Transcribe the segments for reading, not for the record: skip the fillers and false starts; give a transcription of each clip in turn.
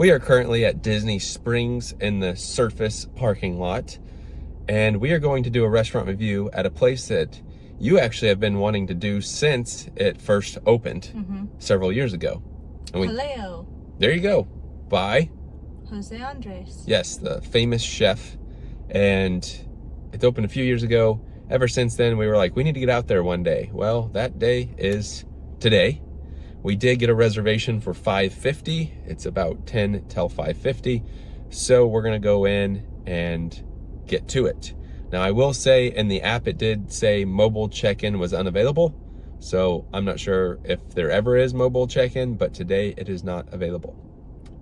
We are currently at Disney Springs in the surface parking lot, and we are going to do a restaurant review at a place that you actually have been wanting to do since it first opened several years ago. And Jaleo. There you go. By Jose Andres. Yes, the famous chef. And it opened a few years ago. Ever since then, we were like, we need to get out there one day. Well, that day is today. We did get a reservation for 5:50. It's about 10 till 5:50. So we're gonna go in and get to it. Now I will say in the app, it did say mobile check-in was unavailable. So I'm not sure if there ever is mobile check-in, but today it is not available.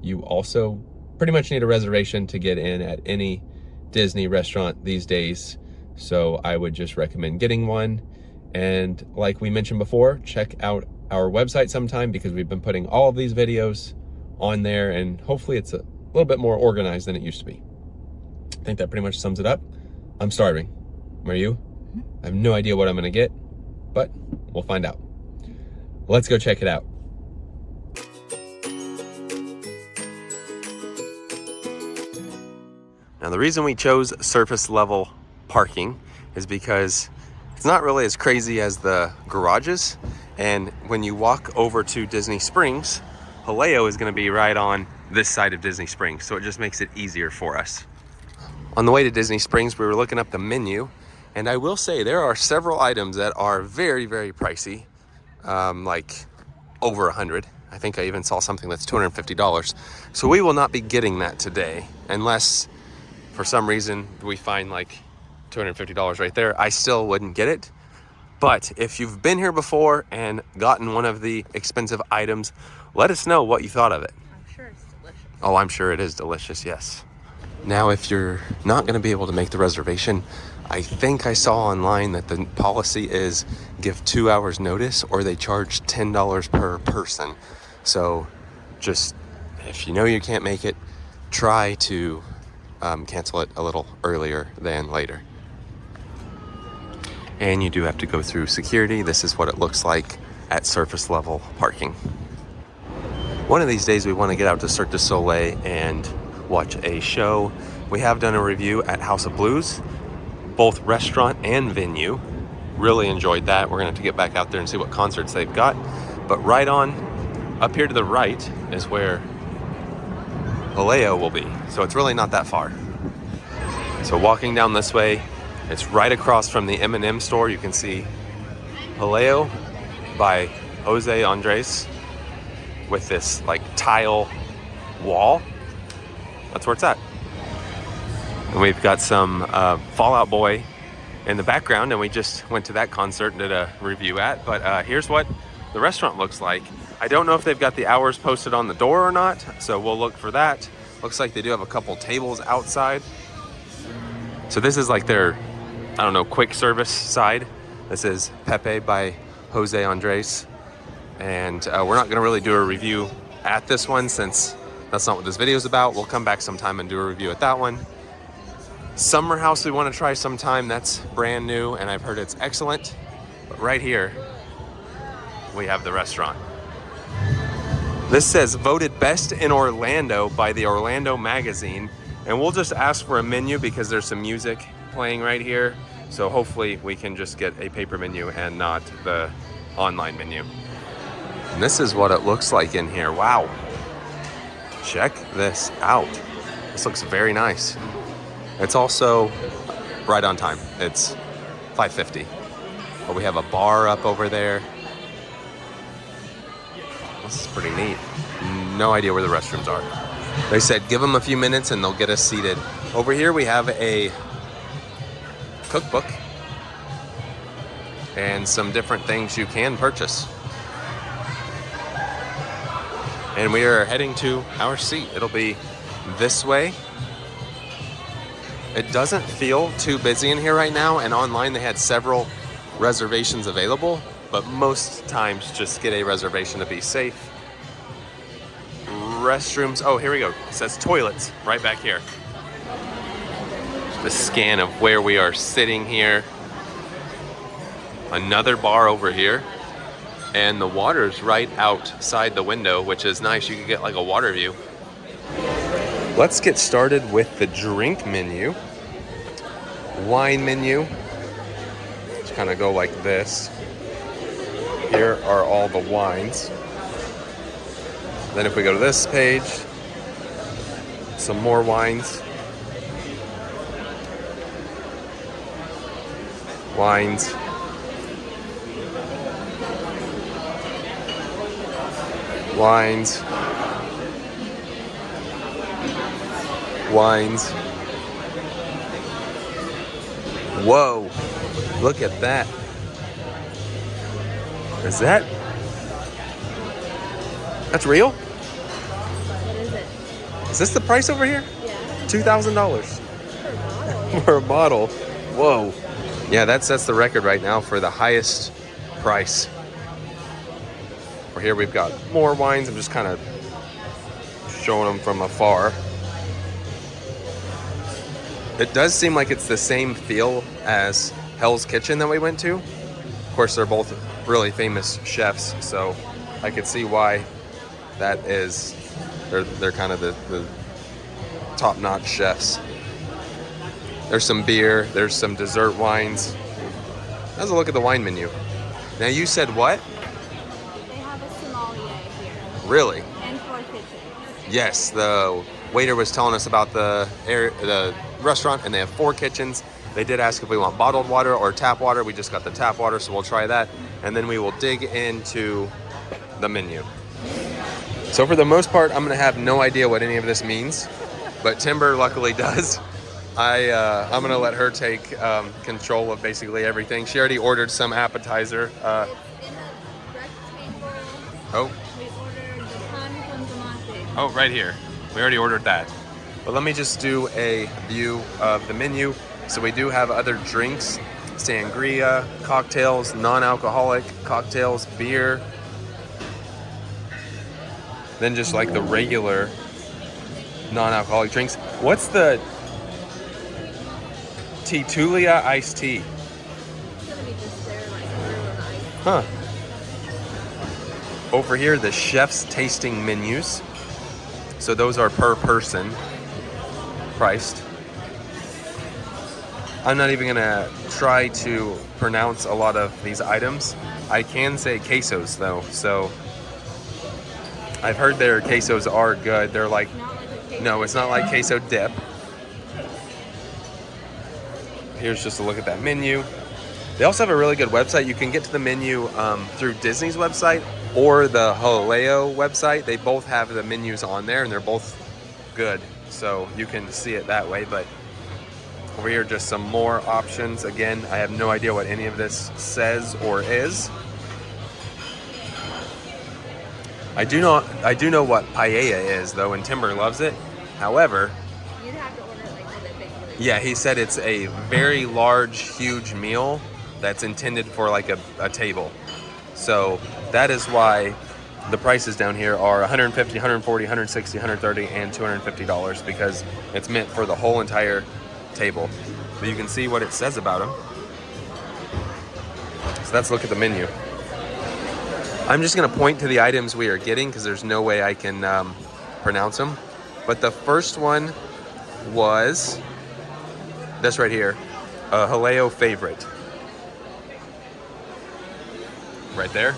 You also pretty much need a reservation to get in at any Disney restaurant these days. So I would just recommend getting one. And like we mentioned before, check out our website sometime because we've been putting all of these videos on there and hopefully it's a little bit more organized than it used to be. I think that pretty much sums it up. I'm starving. Are you? I have no idea what I'm gonna get, but we'll find out. Let's go check it out. Now the reason we chose surface level parking is because it's not really as crazy as the garages. And when you walk over to Disney Springs, Jaleo is gonna be right on this side of Disney Springs. So it just makes it easier for us. On the way to Disney Springs, we were looking up the menu. And I will say there are several items that are very, very pricey. Like over 100. I think I even saw something that's $250. So we will not be getting that today unless for some reason we find like $250 right there. I still wouldn't get it. But if you've been here before and gotten one of the expensive items, let us know what you thought of it. I'm sure it's delicious. Oh, I'm sure it is delicious, yes. Now, if you're not gonna be able to make the reservation, I think I saw online that the policy is give 2 hours notice or they charge $10 per person. So just, if you know you can't make it, try to cancel it a little earlier than later. And you do have to go through security. This is what it looks like at surface level parking. One of these days we want to get out to Cirque du Soleil and watch a show. We have done a review at House of Blues, both restaurant and venue. Really enjoyed that. We're gonna have to get back out there and see what concerts they've got. But right on up here to the right is where Jaleo will be. So it's really not that far. So walking down this way, it's right across from the M&M store. You can see Jaleo by Jose Andres with this like tile wall. That's where it's at. And we've got some Fall Out Boy in the background, and we just went to that concert and did a review at. But here's what the restaurant looks like. I don't know if they've got the hours posted on the door or not, so we'll look for that. Looks like they do have a couple tables outside. So this is like their, I don't know, quick service side. This is Pepe by Jose Andres. And we're not gonna really do a review at this one since that's not what this video is about. We'll come back sometime and do a review at that one. Summer House we wanna try sometime. That's brand new and I've heard it's excellent. But right here, we have the restaurant. This says voted best in Orlando by the Orlando Magazine. And we'll just ask for a menu because there's some music playing right here. So hopefully we can just get a paper menu and not the online menu. And this is what it looks like in here. Wow. Check this out. This looks very nice. It's also right on time. It's 5:50. But we have a bar up over there. This is pretty neat. No idea where the restrooms are. They said give them a few minutes and they'll get us seated. Over here we have a cookbook and some different things you can purchase. And we are heading to our seat. It'll be this way. It doesn't feel too busy in here right now, and online they had several reservations available, but most times just get a reservation to be safe. Restrooms, oh, here we go. It says toilets right back here. The scan of where we are sitting here. Another bar over here. And the water's right outside the window, which is nice. You can get like a water view. Let's get started with the drink menu. Wine menu. Just kind of go like this. Here are all the wines. Then if we go to this page, some more wines. Wines. Wines. Wines. Whoa, look at that. Is that? That's real? What is it? Is this the price over here? Yeah. $2,000 for a bottle. Whoa. Yeah, that sets the record right now for the highest price. For here we've got more wines. I'm just kind of showing them from afar. It does seem like it's the same feel as Hell's Kitchen that we went to. Of course, they're both really famous chefs, so I could see why that is. They're kind of the top-notch chefs. There's some beer. There's some dessert wines. Let's look at the wine menu. Now, you said what? They have a sommelier here. Really? And 4 kitchens. Yes, the waiter was telling us about the restaurant, and they have 4 kitchens. They did ask if we want bottled water or tap water. We just got the tap water, so we'll try that. And then we will dig into the menu. So for the most part, I'm going to have no idea what any of this means, but Timber luckily does. I'm going to let her take control of basically everything. She already ordered some appetizer. It's in the rectangle. Oh. We ordered the pan con tomate. Oh, right here. We already ordered that. But let me just do a view of the menu. So we do have other drinks, sangria, cocktails, non-alcoholic cocktails, beer. Then just like the regular non-alcoholic drinks. What's the Titulia iced tea? It's gonna be just there like brew and ice. Huh. Over here, the chef's tasting menus. So those are per person priced. I'm not even gonna try to pronounce a lot of these items. I can say quesos though, so I've heard their quesos are good. They're like, Not like a cake. no, it's not like queso dip. Here's just a look at that menu. They also have a really good website. You can get to the menu through Disney's website or the Jaleo website. They both have the menus on there, and they're both good. So you can see it that way. But over here, just some more options. Again, I have no idea what any of this says or is. I do know what paella is, though, and Timber loves it. However, You'd have to order it like really big. yeah, he said it's a very large, huge meal that's intended for like a table. So that is why the prices down here are $150, $140, $160, $130, and $250 because it's meant for the whole entire table. But you can see what it says about them. So let's look at the menu. I'm just going to point to the items we are getting because there's no way I can pronounce them. But the first one was this right here, a Jaleo favorite. Right there.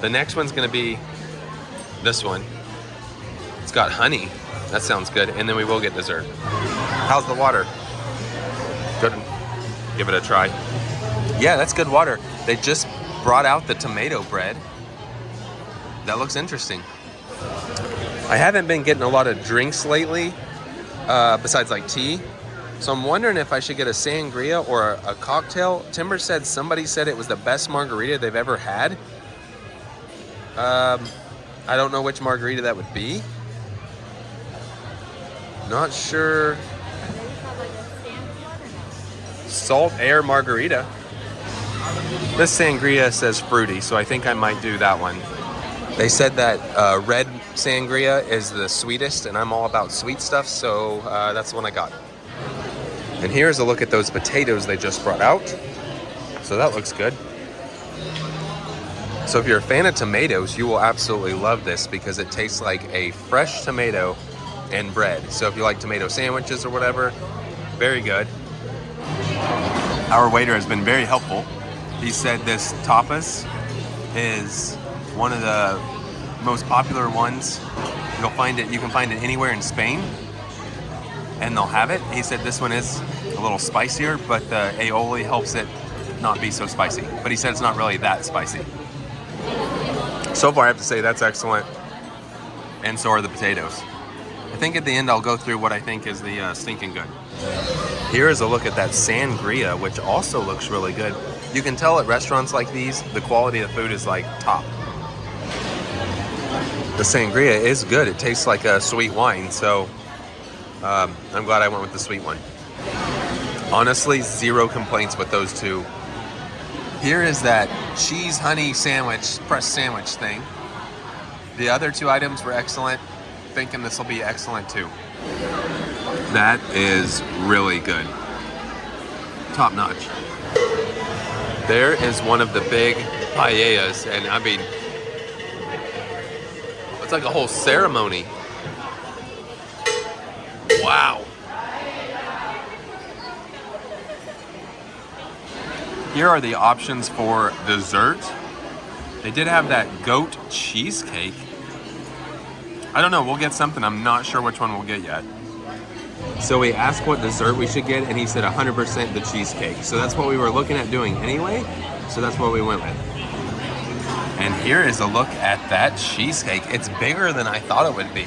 The next one's going to be this one. It's got honey. That sounds good. And then we will get dessert. How's the water? Good. Give it a try. Yeah, that's good water. They just brought out the tomato bread. That looks interesting. I haven't been getting a lot of drinks lately, besides like tea. So I'm wondering if I should get a sangria or a cocktail. Timber said somebody said it was the best margarita they've ever had. I don't know which margarita that would be. Not sure. They just have like a standard one or no? Salt air margarita. This sangria says fruity, so I think I might do that one. They said that red sangria is the sweetest, and I'm all about sweet stuff, so that's the one I got. And here's a look at those potatoes they just brought out. So that looks good. So if you're a fan of tomatoes, you will absolutely love this because it tastes like a fresh tomato and bread. So if you like tomato sandwiches or whatever, very good. Our waiter has been very helpful. He said this tapas is one of the most popular ones. You can find it anywhere in Spain, and they'll have it. He said this one is a little spicier, but the aioli helps it not be so spicy. But he said it's not really that spicy. So far, I have to say that's excellent, and so are the potatoes. I think at the end I'll go through what I think is the stinking good. Here is a look at that sangria, which also looks really good. You can tell at restaurants like these, the quality of the food is like top. The sangria is good. It tastes like a sweet wine, so I'm glad I went with the sweet one. Honestly, zero complaints with those two. Here is that cheese honey sandwich, pressed sandwich thing. The other two items were excellent. Thinking this will be excellent too. That is really good. Top notch. There is one of the big paellas, and I mean, it's like a whole ceremony. Wow. Here are the options for dessert. They did have that goat cheesecake. I don't know, we'll get something. I'm not sure which one we'll get yet. So we asked what dessert we should get, and he said 100% the cheesecake. So that's what we were looking at doing anyway. So that's what we went with. And here is a look at that cheesecake. It's bigger than I thought it would be.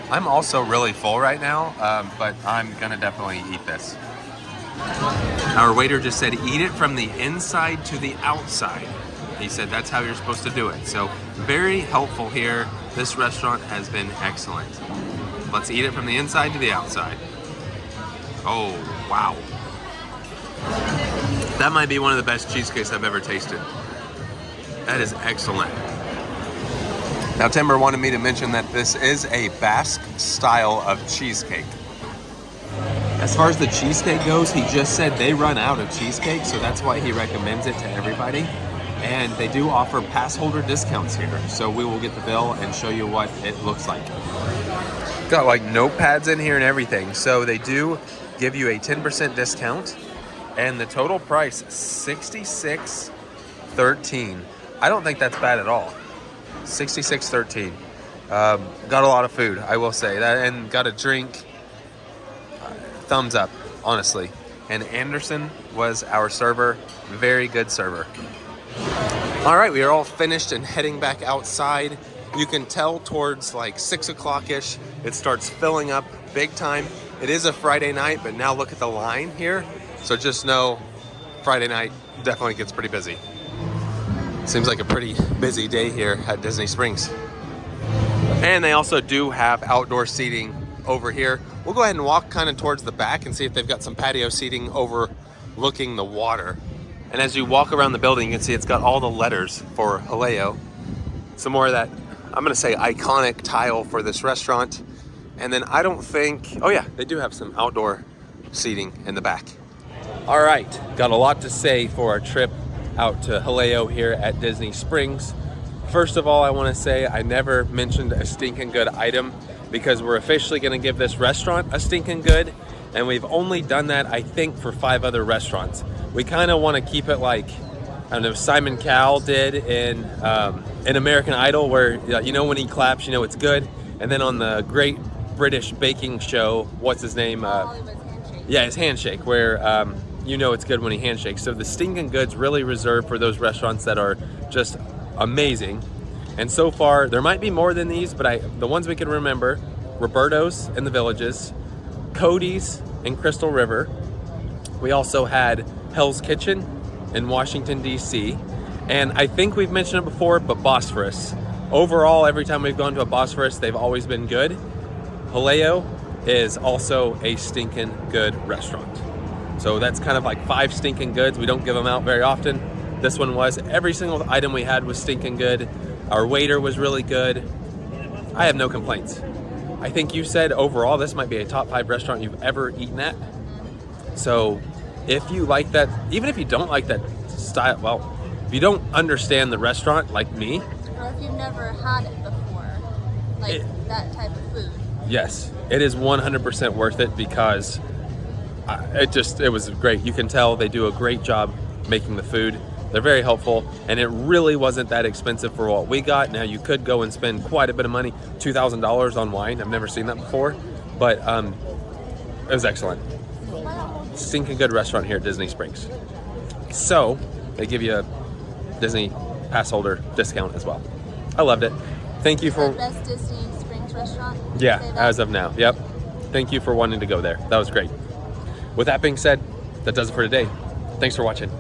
I'm also really full right now, but I'm gonna definitely eat this. Our waiter just said, eat it from the inside to the outside. He said that's how you're supposed to do it. So very helpful here. This restaurant has been excellent. Let's eat it from the inside to the outside. Oh, wow. That might be one of the best cheesecakes I've ever tasted. That is excellent. Now, Timber wanted me to mention that this is a Basque style of cheesecake. As far as the cheesecake goes, he just said they run out of cheesecake, so that's why he recommends it to everybody. And they do offer pass holder discounts here, so we will get the bill and show you what it looks like. Got like notepads in here and everything, so they do give you a 10% discount, and the total price $66.13. I don't think that's bad at all. $66.13. Got a lot of food, I will say that, and got a drink. Thumbs up, honestly. And Anderson was our server. Very good server. All right, we are all finished and heading back outside. You can tell towards like 6 o'clock-ish, it starts filling up big time. It is a Friday night, but now look at the line here. So just know Friday night definitely gets pretty busy. Seems like a pretty busy day here at Disney Springs. And they also do have outdoor seating over here. We'll go ahead and walk kind of towards the back and see if they've got some patio seating overlooking the water. And as you walk around the building, you can see it's got all the letters for Jaleo. Some more of that, I'm gonna say, iconic tile for this restaurant. And then I don't think, oh yeah, they do have some outdoor seating in the back. All right, got a lot to say for our trip out to Jaleo here at Disney Springs. First of all, I wanna say I never mentioned a stinking good item because we're officially gonna give this restaurant a stinking good, and we've only done that, I think, for 5 other restaurants. We kind of want to keep it like, I don't know, Simon Cowell did in American Idol, where, you know, when he claps, you know it's good. And then on the Great British Baking Show, what's his name? Yeah, his handshake, where you know it's good when he handshakes. So the stinking good's really reserved for those restaurants that are just amazing. And so far, there might be more than these, but the ones we can remember: Roberto's in the Villages, Cody's in Crystal River. We also had Hell's Kitchen in Washington, D.C. And I think we've mentioned it before, but Bosphorus. Overall, every time we've gone to a Bosphorus, they've always been good. Jaleo is also a stinking good restaurant. So that's kind of like 5 stinking goods. We don't give them out very often. This one was. Every single item we had was stinking good. Our waiter was really good. I have no complaints. I think you said overall this might be a top 5 restaurant you've ever eaten at. So if you like that, even if you don't like that style, well, if you don't understand the restaurant like me, Or if you've never had it before, like that type of food. Yes, it is 100% worth it because it was great. You can tell they do a great job making the food. They're very helpful, and it really wasn't that expensive for what we got. Now, you could go and spend quite a bit of money, $2,000 on wine. I've never seen that before, but it was excellent. Stinking good restaurant here at Disney Springs. So, they give you a Disney pass holder discount as well. I loved it. Thank you for... The best Disney Springs restaurant? Yeah, as of now. Yep. Thank you for wanting to go there. That was great. With that being said, that does it for today. Thanks for watching.